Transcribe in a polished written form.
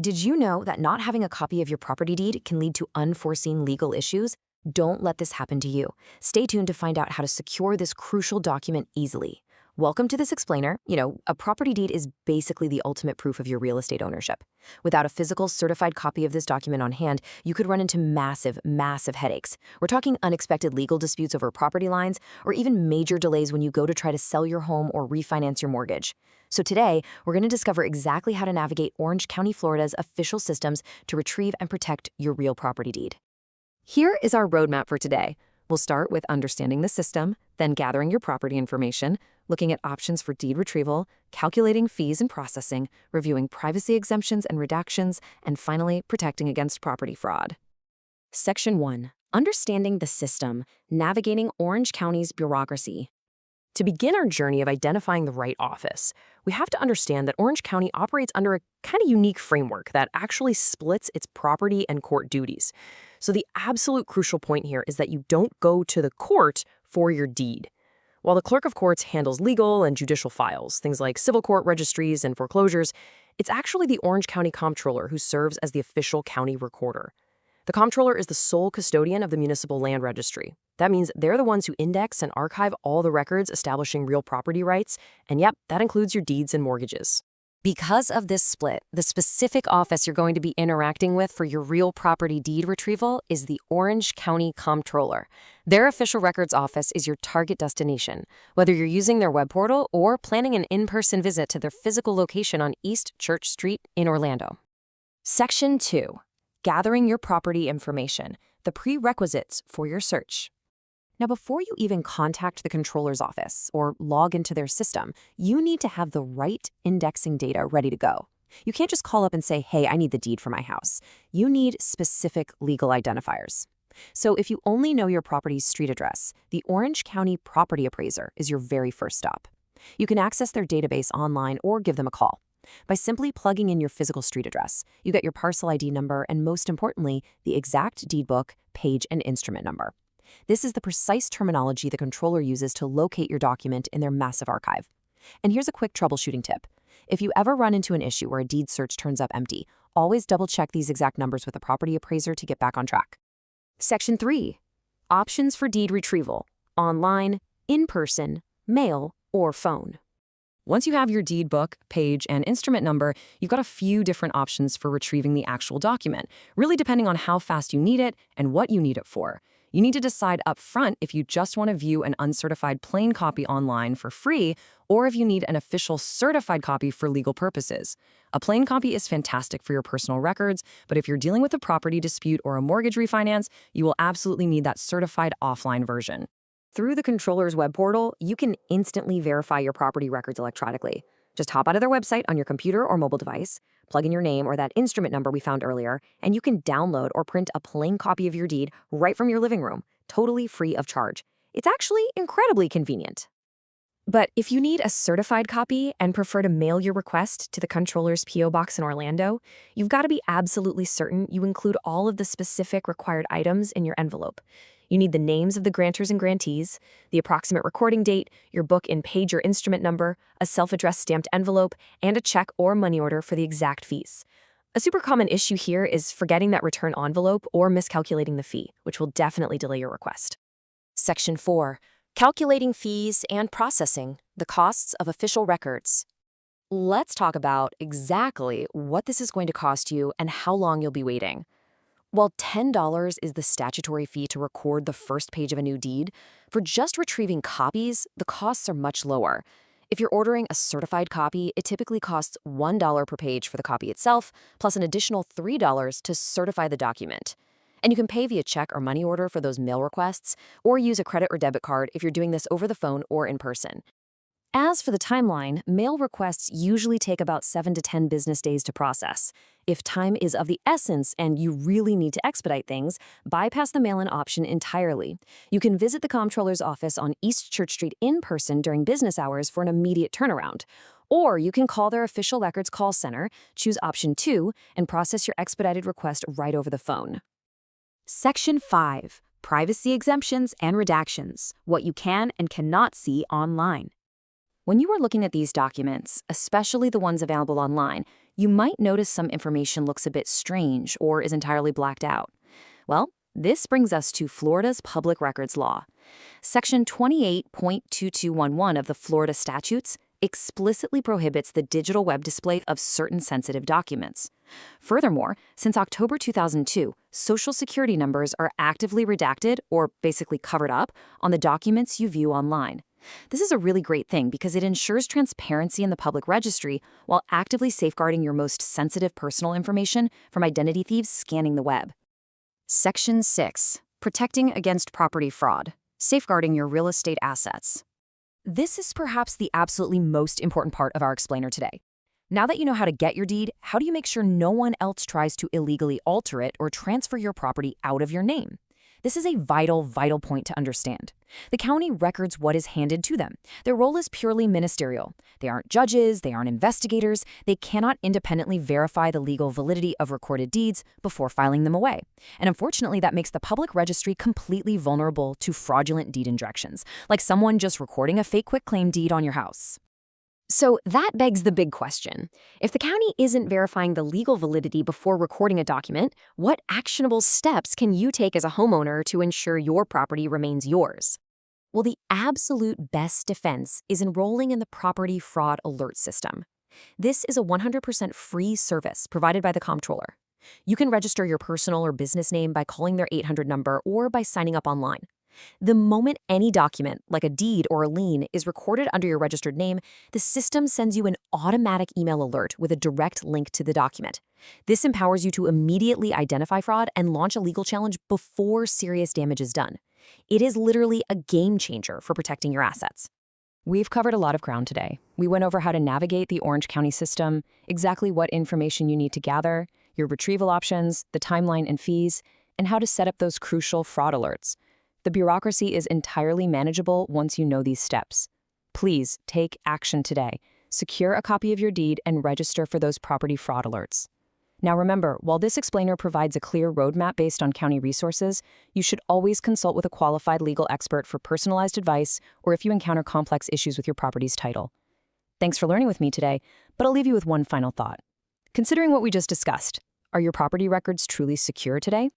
Did you know that not having a copy of your property deed can lead to unforeseen legal issues? Don't let this happen to you. Stay tuned to find out how to secure this crucial document easily. Welcome to this explainer. A property deed is basically the ultimate proof of your real estate ownership. Without a physical certified copy of this document on hand, you could run into massive headaches. We're talking unexpected legal disputes over property lines, or even major delays when you go to try to sell your home or refinance your mortgage. So today, we're going to discover exactly how to navigate Orange County, Florida's official systems to retrieve and protect your real property deed. Here is our roadmap for today. We'll start with understanding the system, then gathering your property information, looking at options for deed retrieval, calculating fees and processing, reviewing privacy exemptions and redactions, and finally, protecting against property fraud. Section 1. Understanding the system, navigating Orange County's bureaucracy. To begin our journey of identifying the right office, we have to understand that Orange County operates under a kind of unique framework that actually splits its property and court duties. So the absolute crucial point here is that you don't go to the court for your deed. While the clerk of courts handles legal and judicial files, things like civil court registries and foreclosures, it's actually the Orange County Comptroller who serves as the official county recorder. The Comptroller is the sole custodian of the municipal land registry. That means they're the ones who index and archive all the records establishing real property rights, and yep, that includes your deeds and mortgages. Because of this split, the specific office you're going to be interacting with for your real property deed retrieval is the Orange County Comptroller. Their official records office is your target destination, whether you're using their web portal or planning an in-person visit to their physical location on East Church Street in Orlando. Section 2. Gathering your property information, the prerequisites for your search. Now, before you even contact the controller's office or log into their system, you need to have the right indexing data ready to go. You can't just call up and say, hey, I need the deed for my house. You need specific legal identifiers. So if you only know your property's street address, the Orange County Property Appraiser is your very first stop. You can access their database online or give them a call. By simply plugging in your physical street address, you get your parcel ID number and, most importantly, the exact deed book, page, and instrument number. This is the precise terminology the controller uses to locate your document in their massive archive. And here's a quick troubleshooting tip. If you ever run into an issue where a deed search turns up empty, always double-check these exact numbers with a property appraiser to get back on track. Section 3. Options for deed retrieval: online, in-person, mail, or phone. Once you have your deed book, page, and instrument number, you've got a few different options for retrieving the actual document, really depending on how fast you need it and what you need it for. You need to decide up front if you just want to view an uncertified plain copy online for free, or if you need an official certified copy for legal purposes. A plain copy is fantastic for your personal records, but if you're dealing with a property dispute or a mortgage refinance, you will absolutely need that certified offline version. Through the controller's web portal, you can instantly verify your property records electronically. Just hop out of their website on your computer or mobile device, plug in your name or that instrument number we found earlier, and you can download or print a plain copy of your deed right from your living room, totally free of charge. It's actually incredibly convenient. But if you need a certified copy and prefer to mail your request to the controller's P.O. Box in Orlando, you've got to be absolutely certain you include all of the specific required items in your envelope. You need the names of the grantors and grantees, the approximate recording date, your book and page or instrument number, a self-addressed stamped envelope, and a check or money order for the exact fees. A super common issue here is forgetting that return envelope or miscalculating the fee, which will definitely delay your request. Section 4. Calculating fees and processing, the costs of official records. Let's talk about exactly what this is going to cost you and how long you'll be waiting. While $10 is the statutory fee to record the first page of a new deed, for just retrieving copies, the costs are much lower. If you're ordering a certified copy, it typically costs $1 per page for the copy itself, plus an additional $3 to certify the document. And you can pay via check or money order for those mail requests, or use a credit or debit card if you're doing this over the phone or in person. As for the timeline, mail requests usually take about 7 to 10 business days to process. If time is of the essence and you really need to expedite things, bypass the mail-in option entirely. You can visit the comptroller's office on East Church Street in person during business hours for an immediate turnaround. Or you can call their official records call center, choose option 2, and process your expedited request right over the phone. Section 5. Privacy exemptions and redactions, what you can and cannot see online. When you are looking at these documents, especially the ones available online, you might notice some information looks a bit strange or is entirely blacked out. Well, this brings us to Florida's Public Records Law. Section 28.2211 of the Florida statutes explicitly prohibits the digital web display of certain sensitive documents. Furthermore, since October 2002, Social Security numbers are actively redacted or basically covered up on the documents you view online. This is a really great thing because it ensures transparency in the public registry while actively safeguarding your most sensitive personal information from identity thieves scanning the web. Section 6. Protecting against property fraud. Safeguarding your real estate assets. This is perhaps the absolutely most important part of our explainer today. Now that you know how to get your deed, how do you make sure no one else tries to illegally alter it or transfer your property out of your name? This is a vital point to understand. The county records what is handed to them. Their role is purely ministerial. They aren't judges, they aren't investigators, they cannot independently verify the legal validity of recorded deeds before filing them away. And unfortunately, that makes the public registry completely vulnerable to fraudulent deed injections, like someone just recording a fake quitclaim deed on your house. So that begs the big question. If the county isn't verifying the legal validity before recording a document, what actionable steps can you take as a homeowner to ensure your property remains yours? Well, the absolute best defense is enrolling in the Property Fraud Alert System. This is a 100% free service provided by the Comptroller. You can register your personal or business name by calling their 800 number or by signing up online. The moment any document, like a deed or a lien, is recorded under your registered name, the system sends you an automatic email alert with a direct link to the document. This empowers you to immediately identify fraud and launch a legal challenge before serious damage is done. It is literally a game changer for protecting your assets. We've covered a lot of ground today. We went over how to navigate the Orange County system, exactly what information you need to gather, your retrieval options, the timeline and fees, and how to set up those crucial fraud alerts. The bureaucracy is entirely manageable once you know these steps. Please take action today. Secure a copy of your deed and register for those property fraud alerts. Now remember, while this explainer provides a clear roadmap based on county resources, you should always consult with a qualified legal expert for personalized advice or if you encounter complex issues with your property's title. Thanks for learning with me today, but I'll leave you with one final thought. Considering what we just discussed, are your property records truly secure today?